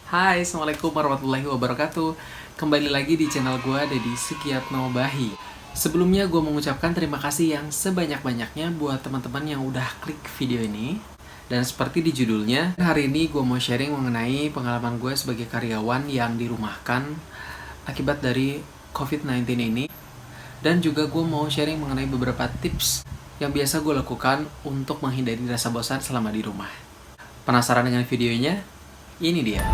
Hai, Assalamualaikum warahmatullahi wabarakatuh. Kembali lagi di channel gue, Deddy Sugiatno Bahi. Sebelumnya gue mengucapkan terima kasih yang sebanyak-banyaknya buat teman-teman yang udah klik video ini. Dan seperti di judulnya, hari ini gue mau sharing mengenai pengalaman gue sebagai karyawan yang dirumahkan akibat dari COVID-19 ini. Dan juga gue mau sharing mengenai beberapa tips yang biasa gue lakukan untuk menghindari rasa bosan selama di rumah. Penasaran dengan videonya? Ini dia.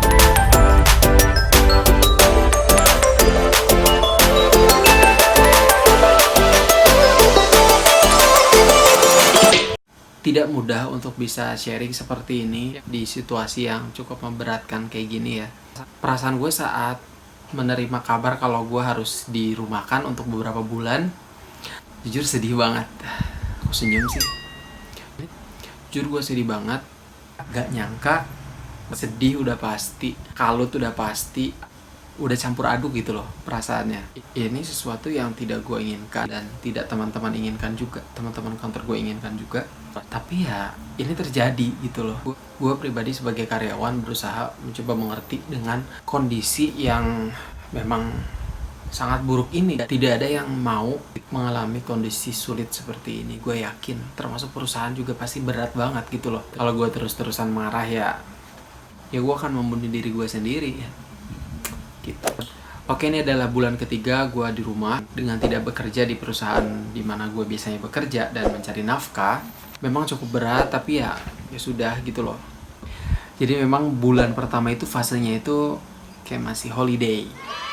Tidak mudah untuk bisa sharing seperti ini di situasi yang cukup memberatkan kayak gini ya. Perasaan gue saat menerima kabar kalau gue harus dirumahkan untuk beberapa bulan, jujur sedih banget. Aku senyum sih. Jujur gue sedih banget. Gak nyangka, sedih udah pasti, kalut udah pasti, udah campur aduk gitu loh perasaannya. Ini sesuatu yang tidak gue inginkan dan tidak teman-teman inginkan juga, teman-teman kantor gue inginkan juga. Tapi ya ini terjadi gitu loh. Gue pribadi sebagai karyawan berusaha mencoba mengerti dengan kondisi yang memang sangat buruk ini. Tidak ada yang mau mengalami kondisi sulit seperti ini. Gue yakin termasuk perusahaan juga pasti berat banget gitu loh. Kalau gue terus-terusan marah ya gue akan membunuh diri gue sendiri ya. Gitu. Oke, ini adalah bulan ketiga gue di rumah dengan tidak bekerja di perusahaan di mana gue biasanya bekerja dan mencari nafkah. Memang cukup berat, tapi ya sudah gitu loh. Jadi memang bulan pertama itu fasenya itu kayak masih holiday.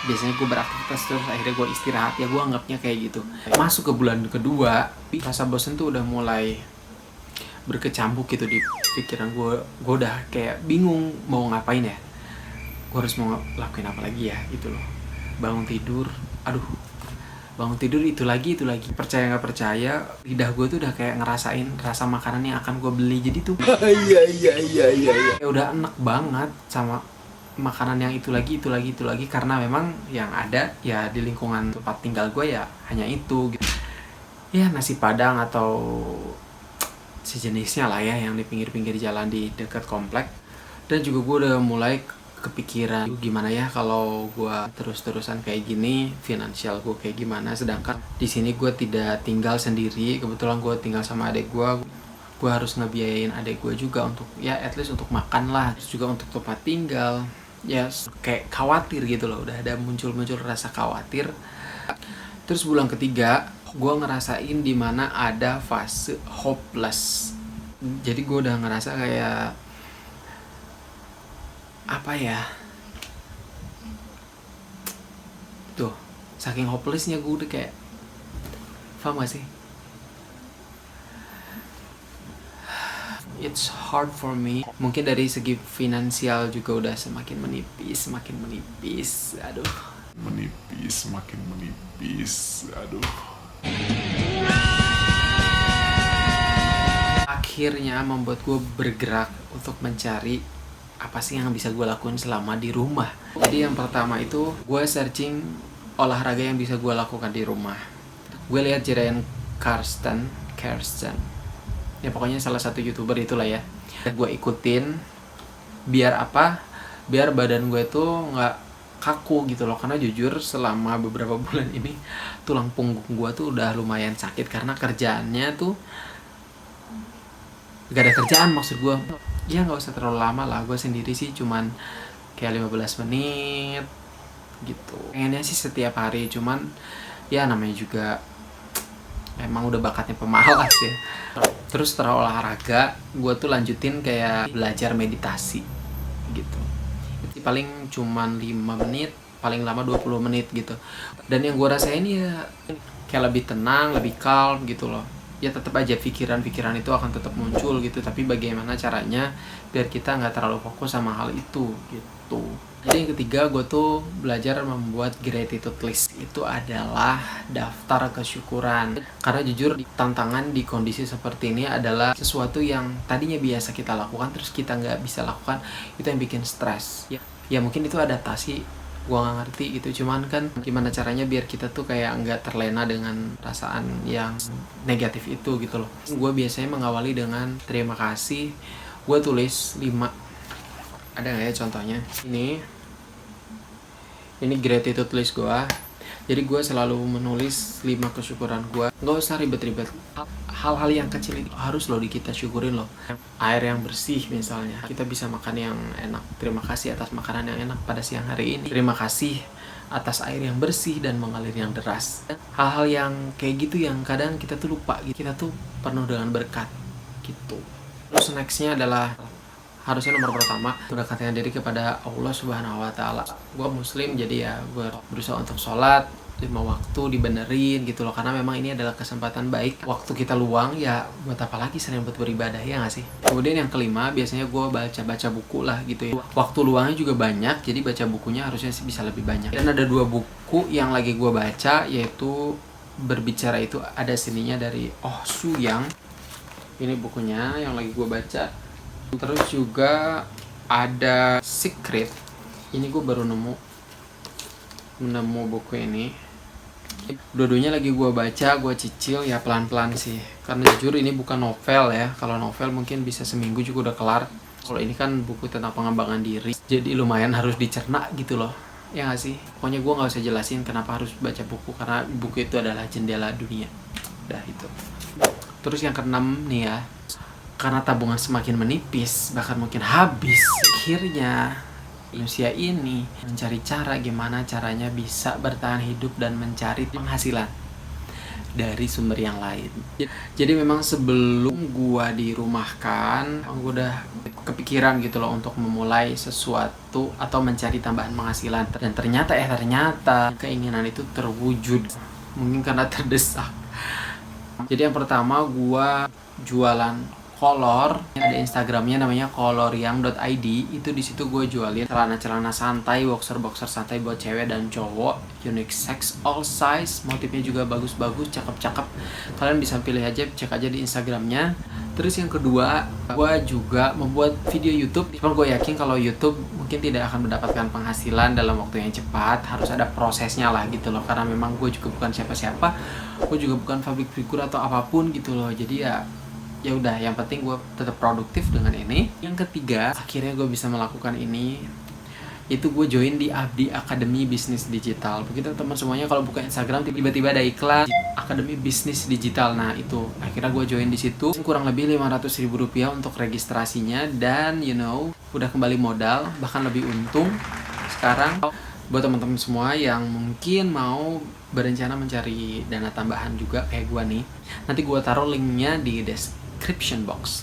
Biasanya gue beraktivitas terus akhirnya gue istirahat, ya gue anggapnya kayak gitu. Masuk ke bulan kedua, rasa bosan tuh udah mulai berkecamuk gitu di pikiran gue. Gue udah kayak bingung mau ngapain ya. Gue harus mau lakuin apa lagi ya gitu loh. Bangun tidur itu lagi. Percaya nggak percaya, lidah gue tuh udah kayak ngerasain rasa makanan yang akan gue beli. Jadi tuh iya. Udah enak banget sama makanan yang itu lagi karena memang yang ada ya di lingkungan tempat tinggal gue ya hanya itu gitu. Ya nasi padang atau sejenisnya lah ya yang di pinggir-pinggir jalan di dekat komplek. Dan juga gue udah mulai kepikiran gimana ya kalau gue terus-terusan kayak gini, finansial gue kayak gimana, sedangkan di sini gue tidak tinggal sendiri. Kebetulan gue tinggal sama adik gue harus ngebiayain adik gue juga untuk ya at least untuk makan lah, terus juga untuk tempat tinggal. Ya kayak khawatir gitu loh, udah ada muncul rasa khawatir. Terus bulan ketiga gue ngerasain dimana ada fase hopeless. Jadi gue udah ngerasa kayak apa ya, tuh saking hopelessnya gue udah kayak, paham gak sih? It's hard for me. Mungkin dari segi finansial juga udah semakin menipis. Akhirnya membuat gue bergerak untuk mencari apa sih yang bisa gue lakuin selama di rumah. Jadi yang pertama itu gue searching olahraga yang bisa gue lakukan di rumah. Gue lihat Jerayan Karsten, ya pokoknya salah satu YouTuber itulah ya. Gue ikutin biar apa? Biar badan gue tuh nggak kaku gitu loh. Karena jujur selama beberapa bulan ini tulang punggung gue tuh udah lumayan sakit karena kerjaannya tuh gak ada kerjaan, maksud gue ya nggak usah terlalu lama lah. Gue sendiri sih cuman kayak 15 menit gitu. Pengennya sih setiap hari, cuman ya namanya juga emang udah bakatnya pemalas ya. Terus setelah olahraga gue tuh lanjutin kayak belajar meditasi gitu. Jadi paling cuman 5 menit, paling lama 20 menit gitu. Dan yang gue rasain ya kayak lebih tenang, lebih calm gitu loh. Ya tetap aja pikiran-pikiran itu akan tetap muncul gitu, tapi bagaimana caranya biar kita nggak terlalu fokus sama hal itu gitu. Jadi yang ketiga gue tuh belajar membuat gratitude list. Itu adalah daftar kesyukuran. Karena jujur tantangan di kondisi seperti ini adalah sesuatu yang tadinya biasa kita lakukan terus kita nggak bisa lakukan. Itu yang bikin stres. Ya mungkin itu adaptasi, gue nggak ngerti gitu. Cuman kan gimana caranya biar kita tuh kayak nggak terlena dengan perasaan yang negatif itu gitu loh. Gue biasanya mengawali dengan terima kasih. Gue tulis 5 Ada nggak ya contohnya? Ini gratitude list gue. Jadi gue selalu menulis 5 kesyukuran gue. Nggak usah ribet-ribet. Hal-hal yang kecil itu harus loh kita syukurin loh. Air yang bersih misalnya, kita bisa makan yang enak. Terima kasih atas makanan yang enak pada siang hari ini. Terima kasih atas air yang bersih dan mengalir yang deras. Hal-hal yang kayak gitu yang kadang kita tuh lupa. Kita tuh penuh dengan berkat gitu. Terus nextnya adalah harusnya nomor pertama mendekatkan diri kepada Allah Subhanahu wa Ta'ala. Gue muslim, jadi ya gue berusaha untuk sholat 5 waktu dibenerin gitu loh, karena memang ini adalah kesempatan baik. Waktu kita luang ya buat apa lagi selain buat beribadah, ya nggak sih? Kemudian yang kelima, biasanya gue baca buku lah gitu ya. Waktu luangnya juga banyak, jadi baca bukunya harusnya sih bisa lebih banyak. Dan ada 2 buku yang lagi gue baca, yaitu Berbicara Itu Ada Seninya dari Oh Su Yang. Ini bukunya yang lagi gue baca. Terus juga ada Secret. Ini gue baru nemu buku ini. Dua-duanya lagi gue baca, gue cicil ya pelan-pelan sih. Karena jujur ini bukan novel ya. Kalau novel mungkin bisa seminggu juga udah kelar. Kalau ini kan buku tentang pengembangan diri, jadi lumayan harus dicerna gitu loh. Ya nggak sih? Pokoknya gue nggak usah jelasin kenapa harus baca buku, karena buku itu adalah jendela dunia. Udah itu. Terus yang keenam nih ya. Karena tabungan semakin menipis, bahkan mungkin habis, akhirnya manusia ini mencari cara gimana caranya bisa bertahan hidup dan mencari penghasilan dari sumber yang lain. Jadi memang sebelum gua dirumahkan, gua udah kepikiran gitu loh untuk memulai sesuatu atau mencari tambahan penghasilan. Dan ternyata keinginan itu terwujud. Mungkin karena terdesak. Jadi yang pertama gua jualan kolor, ada Instagramnya namanya koloriang.id. Itu di situ gue jualin celana-celana santai, boxer santai buat cewek dan cowok, unique sex, all size, motifnya juga bagus-bagus, cakep-cakep. Kalian bisa pilih aja, cek aja di Instagramnya. Terus yang kedua, gue juga membuat video YouTube. Cuman gue yakin kalau YouTube mungkin tidak akan mendapatkan penghasilan dalam waktu yang cepat. Harus ada prosesnya lah gitu loh. Karena memang gue juga bukan siapa-siapa, gue juga bukan public figure atau apapun gitu loh. Jadi ya udah, yang penting gue tetap produktif dengan ini. Yang ketiga, akhirnya gue bisa melakukan ini, itu gue join di Abdi Akademi Bisnis Digital. Begitu teman semuanya kalau buka Instagram tiba-tiba ada iklan Akademi Bisnis Digital. Nah itu akhirnya gue join di situ. Kurang lebih Rp500.000 untuk registrasinya, dan udah kembali modal, bahkan lebih untung sekarang. Buat teman-teman semua yang mungkin mau berencana mencari dana tambahan juga kayak gue nih, nanti gue taruh linknya di description box.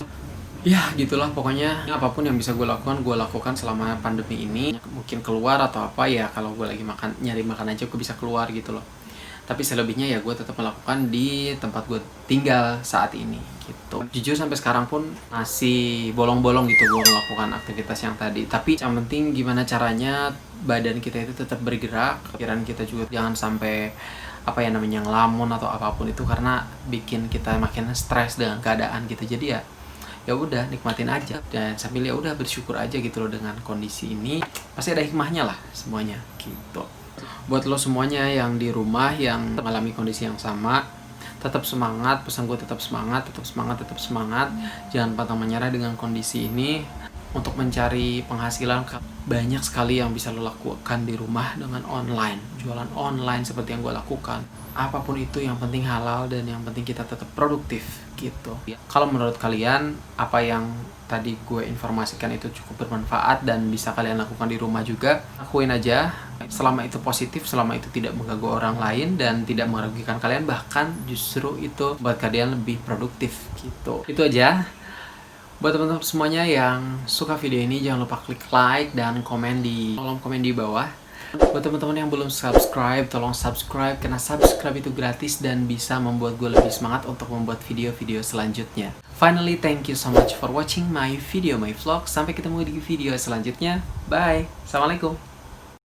Ya gitulah pokoknya, apapun yang bisa gue lakukan selama pandemi ini. Mungkin keluar atau apa ya, kalau gue lagi nyari makan aja gue bisa keluar gitu loh. Tapi selebihnya ya gue tetap melakukan di tempat gue tinggal saat ini gitu. Jujur sampai sekarang pun masih bolong-bolong gitu gue melakukan aktivitas yang tadi. Tapi yang penting gimana caranya badan kita itu tetap bergerak, pikiran kita juga jangan sampai ngelamun atau apapun itu, karena bikin kita makin stres dengan keadaan gitu. Jadi ya udah nikmatin aja, dan sambil ya udah bersyukur aja gitu loh dengan kondisi ini. Pasti ada hikmahnya lah semuanya gitu. Buat lo semuanya yang di rumah yang mengalami kondisi yang sama, tetap semangat. Pesan gue tetap semangat. Jangan pantang menyerah dengan kondisi ini. Untuk mencari penghasilan, banyak sekali yang bisa lo lakukan di rumah dengan online. Jualan online seperti yang gue lakukan. Apapun itu, yang penting halal dan yang penting kita tetap produktif gitu. Kalau menurut kalian apa yang tadi gue informasikan itu cukup bermanfaat dan bisa kalian lakukan di rumah juga, lakuin aja. Selama itu positif, selama itu tidak mengganggu orang lain dan tidak merugikan kalian, bahkan justru itu buat kalian lebih produktif gitu. Itu aja. Buat teman-teman semuanya yang suka video ini, jangan lupa klik like dan komen di kolom komen di bawah. Buat teman-teman yang belum subscribe, tolong subscribe, karena subscribe itu gratis dan bisa membuat gue lebih semangat untuk membuat video-video selanjutnya. Finally, thank you so much for watching my video, my vlog. Sampai ketemu di video selanjutnya. Bye. Assalamualaikum.